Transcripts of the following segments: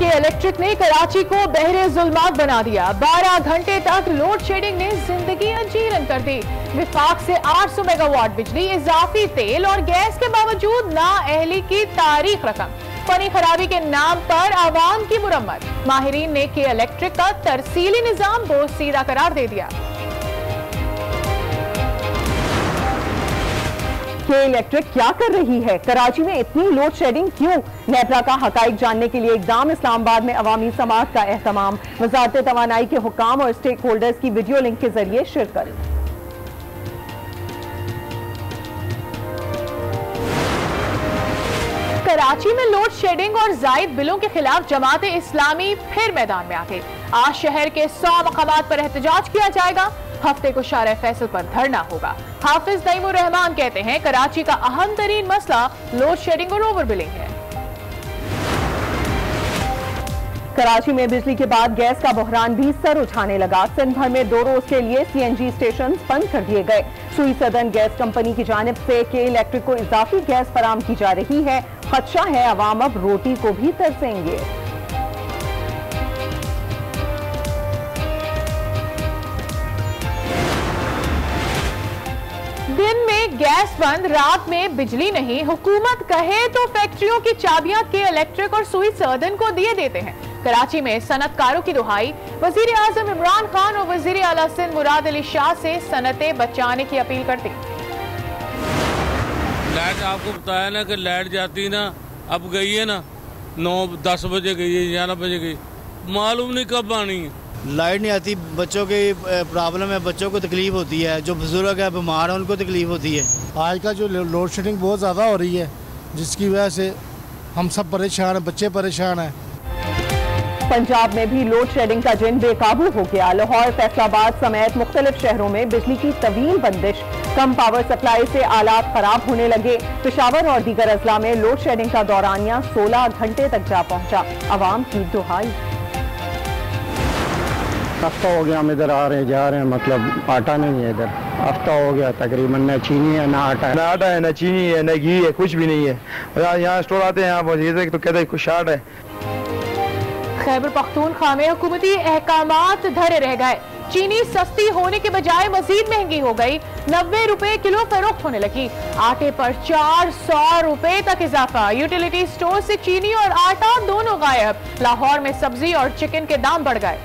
के इलेक्ट्रिक ने कराची को बहरे जुल्मात बना दिया। 12 घंटे तक लोड शेडिंग ने जिंदगी अजीरन कर दी। विफाक से 800 मेगावाट बिजली, इजाफी तेल और गैस के बावजूद नाअहली की तारीख रकम। फनी खराबी के नाम पर आवाम की मुरम्मत। माहिरीन ने के इलेक्ट्रिक का तरसीली निजाम को सीधा करार दे दिया। के इलेक्ट्रिक क्या कर रही है? कराची में इतनी लोड शेडिंग क्यों? नेपरा का हकाइक जानने के लिए इकदाम। इस्लामाबाद में अवामी समाज का एहतमाम। वजारत तवानाई के हुक्काम और स्टेक होल्डर्स की वीडियो लिंक के जरिए शिरकत। कराची में लोड शेडिंग और जायद बिलों के खिलाफ जमात इस्लामी फिर मैदान में आ गई। आज शहर के 100 मकामात पर एहतजाज किया जाएगा। हफ्ते को शारा फैसल पर धरना होगा। हाफिज नईमुर रहमान कहते हैं कराची का अहम तरीन मसला लोड शेडिंग और ओवर बिलिंग है। कराची में बिजली के बाद गैस का बहरान भी सर उठाने लगा। सिंध भर में 2 रोज के लिए सीएनजी स्टेशन बंद कर दिए गए। सुई सदर्न गैस कंपनी की जानिब से के इलेक्ट्रिक को इजाफी गैस फराम की जा रही है। खदशा है अवाम अब रोटी को भी तरसेंगे। दिन में गैस बंद, रात में बिजली नहीं। हुकूमत कहे तो फैक्ट्रियों की चाबियां के इलेक्ट्रिक और सुई सदर्न को दिए देते हैं। कराची में सनतकारों की दुहाई। वजीर आजम इमरान खान और वजीर आला सिंध मुराद अली शाह से सनतें बचाने की अपील करती। लाइट आपको बताया ना कि लाइट जाती ना, अब गई है ना 9-10 बजे गई है, 11 बजे गई, मालूम नहीं कब आनी है। लाइट नहीं आती, बच्चों की प्रॉब्लम है, बच्चों को तकलीफ होती है, जो बुजुर्ग है बीमार है उनको तकलीफ होती है। आज का जो लोड शेडिंग बहुत ज़्यादा हो रही है जिसकी वजह से हम सब परेशान हैं, बच्चे परेशान हैं। पंजाब में भी लोड शेडिंग का जिन बेकाबू हो गया। लाहौर, फैसलाबाद समेत मुख्तलिफ शहरों में बिजली की तवील बंदिश। कम पावर सप्लाई से आलात खराब होने लगे। पेशावर और दीगर अजला में लोड शेडिंग का दौरानिया 16 घंटे तक जा पहुंचा। अवाम की दुहाई। हफ्ता हो गया हम इधर आ रहे जा रहे हैं, मतलब आटा नहीं है इधर। हफ्ता हो गया तकरीबन, न चीनी है, ना आटा है, ना आटा है, न चीनी है, न घी है, कुछ भी नहीं है। यहाँ स्टोर आते हैं, यहाँ पहुँचे तो कहते हैं कुछ शार्ट है। खैबर पख्तूनख्वा में हुकूमती अहकामात धरे रह गए। चीनी सस्ती होने के बजाय मजीद महंगी हो गई। 90 रुपए किलो फरोख्त होने लगी। आटे पर 400 रुपए तक इजाफा। यूटिलिटी स्टोर से चीनी और आटा दोनों गायब। लाहौर में सब्जी और चिकन के दाम बढ़ गए।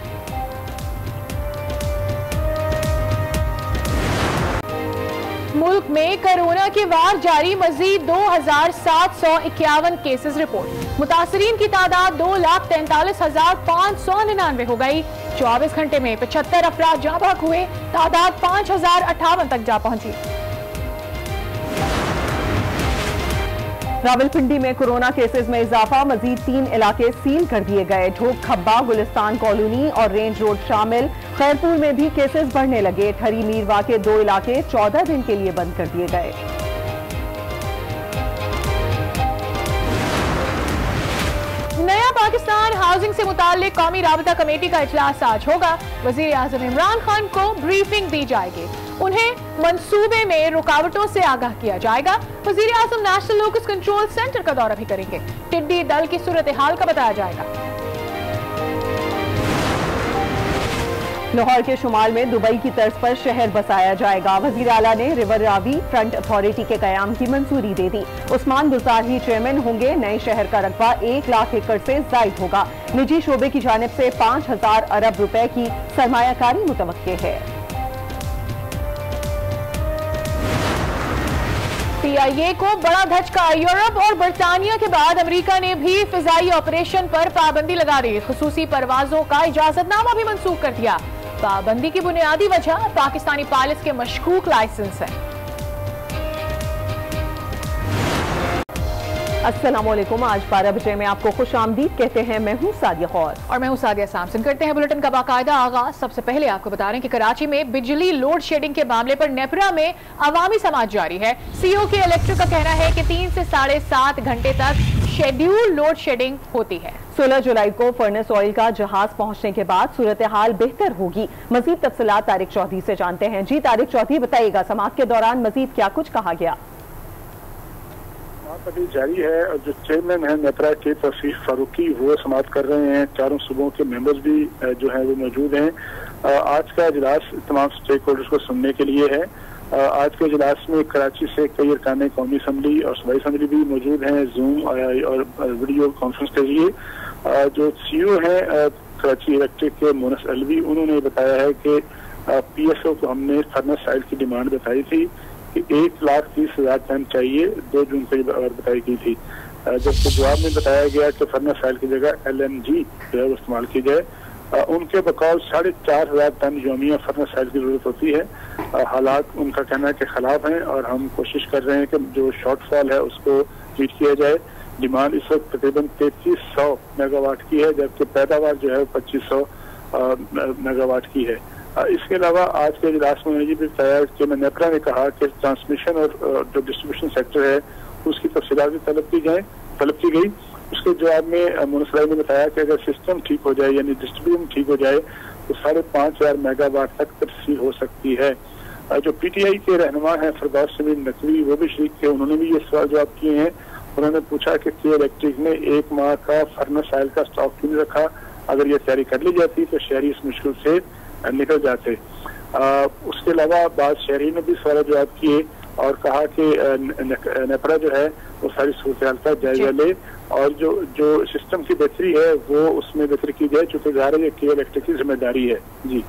मुल्क में कोरोना के वार जारी। मजीद 2751 केसेस रिपोर्ट। मुतासरीन की तादाद 2,43,599 हो गई। 24 घंटे में 75 अफराद जाँ बहक हुए। तादाद 5058 तक जा पहुंची। रावलपिंडी में कोरोना केसेस में इजाफा। मजीद 3 इलाके सील कर दिए गए। ढोक खब्बा, गुलिस्तान कॉलोनी और रेंज रोड शामिल। खैरपुर में भी केसेस बढ़ने लगे। ठरी मीरवा के 2 इलाके 14 दिन के लिए बंद कर दिए गए। नया पाकिस्तान हाउसिंग से मुताल्लिक कौमी राबता कमेटी का इजलास आज होगा। वजीर आजम इमरान खान को ब्रीफिंग दी जाएगी। उन्हें मंसूबे में रुकावटों से आगाह किया जाएगा। वजीर आजम नेशनल लोकस कंट्रोल सेंटर का दौरा भी करेंगे। टिड्डी दल की सूरत हाल का बताया जाएगा। लाहौर के शुमाल में दुबई की तर्ज पर शहर बसाया जाएगा। वजीर आला ने रिवर रावी फ्रंट अथॉरिटी के कयाम की मंजूरी दे दी। उस्मान बुज़ारही चेयरमैन होंगे। नए शहर का रकबा 1 लाख एकड़ से जायद होगा। निजी शोबे की जानिब से 5000 अरब रुपए की सरमायाकारी मुतवक्के है। CIA को बड़ा धचका। यूरोप और बरतानिया के बाद अमेरिका ने भी फिजाई ऑपरेशन पर पाबंदी लगा दी। खुसूसी परवाजों का इजाजतनामा भी मंसूख कर दिया। पाबंदी की बुनियादी वजह पाकिस्तानी पायलट्स के मशकूक लाइसेंस है। अस्सलामुअलैकुम। आज 12 बजे में आपको खुश आमदीद कहते हैं। मैं हूँ सादिया खौर और मैं हूँ सादिया सामसन। करते हैं बुलेटिन का बाकायदा आगाज। सबसे पहले आपको बता रहे हैं कि कराची में बिजली लोड शेडिंग के मामले पर नेपरा में अवामी समाज जारी है। सीओ के इलेक्ट्रिक का कहना है कि 3 से 7.5 घंटे तक शेड्यूल लोड शेडिंग होती है। 16 जुलाई को फर्नेस ऑयल का जहाज पहुंचने के बाद सूरत हाल बेहतर होगी। मजीद तफसीलात तारिक चौधरी से जानते हैं। जी तारिक चौधरी, बताइएगा समाअत के दौरान मजीद क्या कुछ कहा गया? समाअत अभी जारी है और जो चेयरमैन है नेपरा के तौसीफ फारूकी वो समाअत कर रहे हैं। चारों सूबों के मेंबर्स भी जो हैं वो मौजूद हैं। आज का इजलास तमाम स्टेक होल्डर्स को सुनने के लिए है। आज के इजलास में कराची से कई अरकान कौमी असम्बली और सूबाई असम्बली भी मौजूद हैं जूम और वीडियो कॉन्फ्रेंस के जरिए। जो CEO हैं कराची इलेक्ट्रिक के मोनस अलवी, उन्होंने बताया है कि PSO को हमने फर्नेस साइड की डिमांड बताई थी कि 1,30,000 टन चाहिए, 2 जून को बताई गई थी, जबकि जवाब में बताया गया कि फर्नेस साइड की जगह LNG जो है वो इस्तेमाल की जाए। उनके बकौल 4,500 टन योमिया फर्नेस साइड की जरूरत होती है। हालात उनका कहना है कि खिलाफ हैं और हम कोशिश कर रहे हैं कि जो शॉर्टफॉल है उसको मीट किया जाए। डिमांड इस वक्त तकरीबन 3300 मेगावाट की है, जबकि पैदावार जो है 2500 मेगावाट की है। इसके अलावा आज के इजलास में ये भी बताया कि नेपरा ने कहा कि ट्रांसमिशन और जो डिस्ट्रीब्यूशन सेक्टर है उसकी तफसीलात भी तलब की गई। उसके जवाब में मुनसराई ने बताया कि अगर सिस्टम ठीक हो जाए यानी डिस्ट्रीब्यूशन ठीक हो जाए तो 5,500 मेगावाट तक तरसील हो सकती है। जो PTI के रहनुमा हैं फरदौस समीर नकवी, वो भी शरीक थे, उन्होंने भी ये सवाल जवाब किए हैं। उन्होंने पूछा कि के इलेक्ट्रिक ने 1 माह का फर्नेस ऑयल का स्टॉक क्यों नहीं रखा, अगर ये तैयारी कर ली जाती तो शहरी इस मुश्किल से निकल जाते। उसके अलावा बाद शहरी ने भी सवाल जवाब किए और कहा कि नेपरा जो है वो सारी सूरत का जायजा ले और जो सिस्टम की बेहतरी है वो उसमें बेहतरी की जाए, चूंकि ज़ाहिर है के इलेक्ट्रिक की जिम्मेदारी है। जी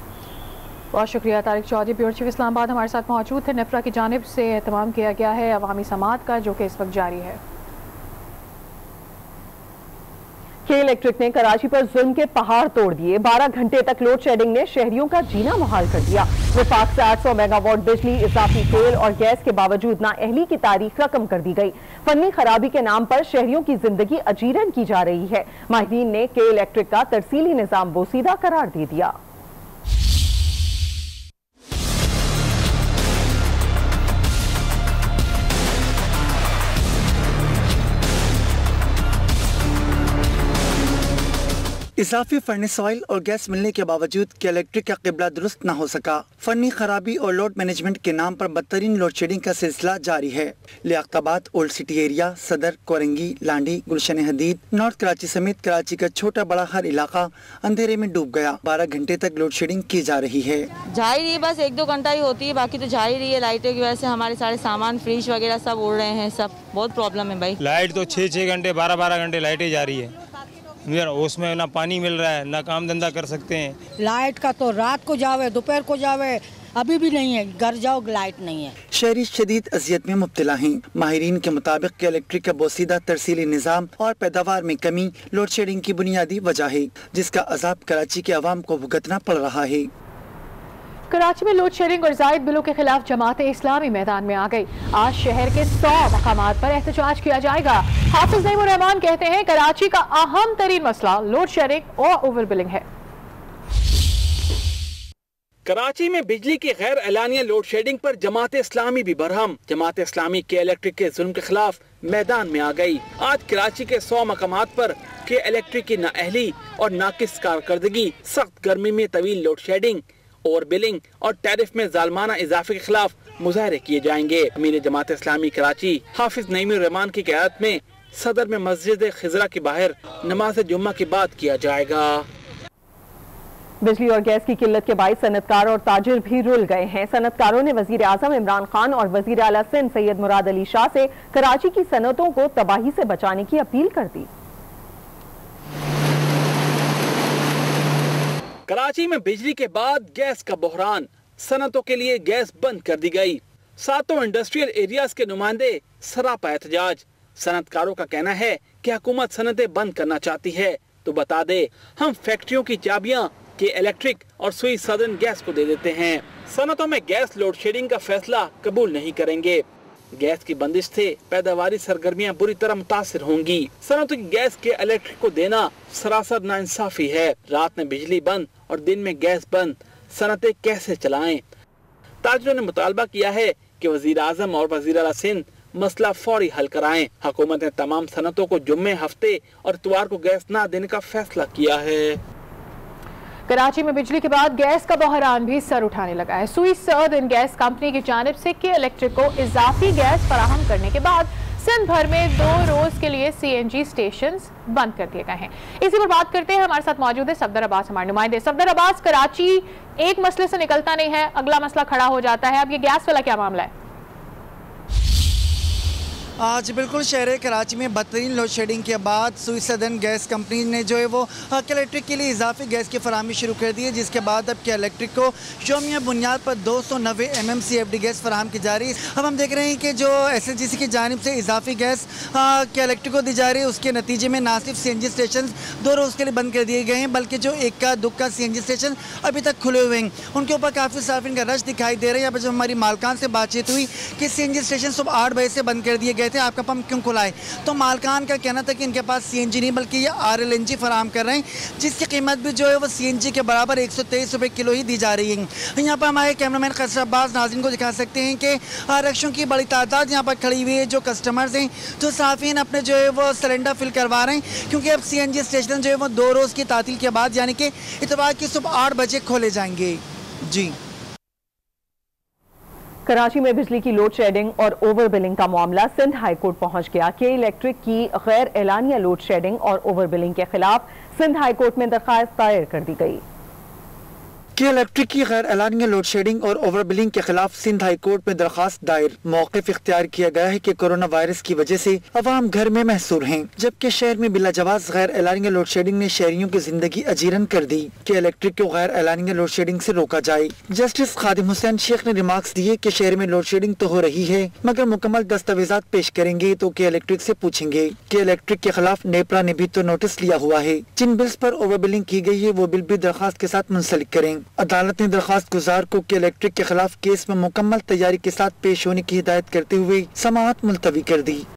बहुत शुक्रिया तारिक चौधरी, ब्यूरो चीफ इस्लामाबाद हमारे साथ मौजूद थे। नेपरा की जानिब से एहतमाम किया गया है अवामी समाअत का, जो कि इस वक्त जारी है। के इलेक्ट्रिक ने कराची पर जुल्म के पहाड़ तोड़ दिए। 12 घंटे तक लोड शेडिंग ने शहरियों का जीना मुहाल कर दिया। विफाक से 800 मेगावाट बिजली, इजाफी तेल और गैस के बावजूद नाअहली की तारीख रकम कर दी गई। फनी खराबी के नाम पर शहरियों की जिंदगी अजीरन की जा रही है। माहिरीन ने के इलेक्ट्रिक का तरसीली निजाम बोसीदा करार दे दिया। इजाफी फर्नेस ऑयल और गैस मिलने के बावजूद के इलेक्ट्रिक का किबला दुरुस्त न हो सका। फनी खराबी और लोड मैनेजमेंट के नाम पर बदतरीन लोड शेडिंग का सिलसिला जारी है। लियाकताबाद, ओल्ड सिटी एरिया, सदर, कोरंगी, लांडी, गुलशन हदीद, नॉर्थ कराची समेत कराची का छोटा बड़ा हर इलाका अंधेरे में डूब गया। 12 घंटे तक लोड शेडिंग की जा रही है। जा ही रही है, बस 1-2 घंटा ही होती है, बाकी तो जा ही रही है। लाइटों की वजह से हमारे सारे सामान, फ्रिज वगैरह सब उड़ रहे हैं, सब बहुत प्रॉब्लम है भाई। लाइट तो 6-6 घंटे 12-12 घंटे लाइटें जा रही है, उसमें ना पानी मिल रहा है ना काम धंधा कर सकते हैं। लाइट का तो रात को जावे, दोपहर को जावे, अभी भी नहीं है। घर जाओ लाइट नहीं है। शहरी शदीद अजियत में मुब्तला हैं। माहिरीन के मुताबिक के इलेक्ट्रिक का बोसीदा तरसीली निज़ाम और पैदावार में कमी लोड शेडिंग की बुनियादी वजह है, जिसका अजाब कराची के अवाम को भुगतना पड़ रहा है। कराची में लोड शेडिंग और जायद बिलों के खिलाफ जमात इस्लामी मैदान में आ गई। आज शहर के 100 मकामात पर एहतजाज किया जाएगा। हाफिज नईमुर रहमान कहते हैं कराची का अहम तरीन मसला लोड शेडिंग और ओवर बिलिंग है। कराची में बिजली की गैर एलानिया लोड शेडिंग पर जमात इस्लामी भी बरहम। जमात इस्लामी के इलेक्ट्रिक के जुल्म के खिलाफ मैदान में आ गई। आज कराची के 100 मकामात पर के इलेक्ट्रिक की नाअहली और नाकिस कारकर्दगी, सख्त गर्मी में तवील लोड शेडिंग, ओवर बिलिंग और टैरिफ में जालमाना इजाफे के खिलाफ मुजाहरे किए जाएंगे। अमीर जमात इस्लामी कराची हाफिज नईमुर रहमान की क़यादत में सदर में मस्जिद खिजरा के बाहर नमाज जुम्मा के बाद किया जाएगा। बिजली और गैस की किल्लत के बाइस सनतकार और ताजिर भी रुल गए हैं। सनतकारों ने वजीर आजम इमरान खान और वजीर आला सिंध सैयद मुराद अली शाह से कराची की सनतों को तबाही से बचाने की अपील कर दी। कराची में बिजली के बाद गैस का बहरान, सनतों के लिए गैस बंद कर दी गई। 7 इंडस्ट्रियल एरियाज के नुमाइंदे सरापा एहतजाज। सनतकारों का कहना है कि हुकूमत सनतें बंद करना चाहती है तो बता दे, हम फैक्ट्रियों की चाबियां के इलेक्ट्रिक और सुई सदर्न गैस को दे देते हैं। सनतों में गैस लोड शेडिंग का फैसला कबूल नहीं करेंगे। गैस की बंदिश से पैदावारी सरगर्मियां बुरी तरह मुतासिर होंगी। सनतों की गैस के इलेक्ट्रिक को देना सरासर नाइंसाफी है। रात में बिजली बंद और दिन में गैस बंद, सनतें कैसे चलाएं? ताजिरों ने मुतालबा किया है कि वजीर आजम और वजीर आला सिंध मसला फौरी हल कराएं। हुकूमत ने तमाम सनतों को जुम्मे, हफ्ते और इतवार को गैस न देने का फैसला किया है। कराची में बिजली के बाद गैस का बहरान भी सर उठाने लगा है। सुई सदर्न गैस कंपनी की जानिब से के इलेक्ट्रिक को इजाफी गैस फराहम करने के बाद सिंध भर में 2 रोज के लिए CNG स्टेशन बंद कर दिए गए हैं। इसी पर बात करते हैं, हमारे साथ मौजूद है सफदर अब्बास, हमारे नुमाइंदे। सफदर अब्बास, कराची एक मसले से निकलता नहीं है, अगला मसला खड़ा हो जाता है। अब ये गैस वाला क्या मामला है? आज बिल्कुल शहर कराची में बदतरीन लोड शेडिंग के बाद सुई सदर्न गैस कंपनी ने जो है वो के इलेक्ट्रिक के लिए इजाफी गैस की फराहमी शुरू कर दी है, जिसके बाद अब के इलेक्ट्रिक को यौमिया बुनियाद पर 290 MMCFD गैस फराहम की जा रही है। अब हम देख रहे हैं कि जो SLGC की जानिब से इजाफी गैस के इलेक्ट्रिक को दी जा रही है, उसके नतीजे में ना सिर्फ CNG स्टेशन 2 रोज़ के लिए बंद कर दिए गए हैं, बल्कि जो इक्का दुक्का CNG स्टेशन अभी तक खुले हुए हैं उनके ऊपर काफ़ी सार्फिन का रश दिखाई दे रहा है। यहाँ पर जब हमारी मालकान से बातचीत हुई कि CNG स्टेशन सुबह 8 बजे से बंद कर दिए गए थे, आपका पंप क्यों खुला है, तो मालकान का कहना था कि इनके पास CNG नहीं बल्कि ये RLNG फराहम कर रहे हैं, जिसकी कीमत भी जो है वो CNG के बराबर 123 रुपये किलो ही दी जा रही है। यहाँ पर हमारे कैमरामैन खसर अब्बास नाज़रीन को दिखा सकते हैं कि रक्षों की बड़ी तादाद यहाँ पर खड़ी हुई है। जो कस्टमर्स हैं, जो साफिन अपने जो है वो सिलेंडर फिल करवा रहे हैं, क्योंकि अब CNG स्टेशन जो है वो 2 रोज़ की तातील के बाद यानी कि इतवार की सुबह 8 बजे खोले जाएंगे। जी, कराची में बिजली की लोड शेडिंग और ओवर बिलिंग का मामला सिंध हाई कोर्ट पहुंच गया। के इलेक्ट्रिक की गैर एलानिया लोड शेडिंग और ओवर बिलिंग के खिलाफ सिंध हाई कोर्ट में दरखास्त दायर कर दी गई। के इलेक्ट्रिक की गैर एलानिया लोड शेडिंग और ओवर बिलिंग के खिलाफ सिंध हाई कोर्ट में दरखास्त दायर। मौक़िफ़ इख्तियार किया गया है कि कोरोना वायरस की वजह से अवाम घर में महसूर हैं, जबकि शहर में बिला जवाज गैर एलानिया लोड शेडिंग ने शहरियों की जिंदगी अजीरन कर दी। के इलेक्ट्रिक को गैर एलानिया लोड शेडिंग से रोका जाए। जस्टिस खादिम हुसैन शेख ने रिमार्क्स दिए कि शहर में लोड शेडिंग तो हो रही है, मगर मुकम्मल दस्तावेजात पेश करेंगे तो के इलेक्ट्रिक से पूछेंगे। के इलेक्ट्रिक के खिलाफ नेपरा ने भी तो नोटिस लिया हुआ है। जिन बिल्स पर ओवर बिलिंग की गई है वो बिल भी दरखास्त के साथ मुंसलिक करें। अदालत ने दरखास्त गुजार को के इलेक्ट्रिक के खिलाफ केस में मुकम्मल तैयारी के साथ पेश होने की हिदायत करते हुए समाअत मुलतवी कर दी।